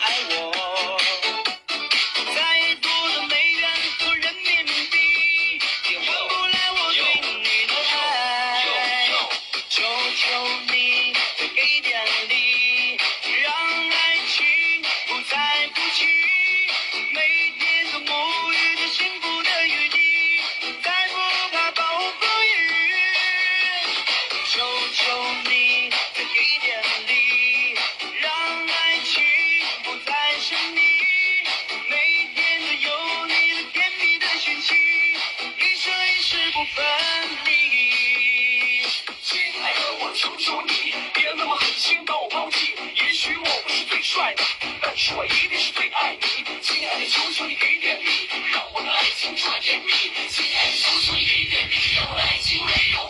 爱我。再多的美元和人民币也换不来我对你的爱。求求你给点力，让爱情不再哭泣。每天都沐浴着幸福的雨滴，再不怕暴风雨。求求你再给点力，让爱情不再神秘。每天都有你的甜蜜的讯息，一生一世不分离。亲爱的，我求求你，别那么狠心把我抛弃。也许我不是最帅的，但是我一定是最爱你。亲爱的，求求你给点力，让我的爱情转甜蜜。亲爱的，求求你给点力，让我的爱情没有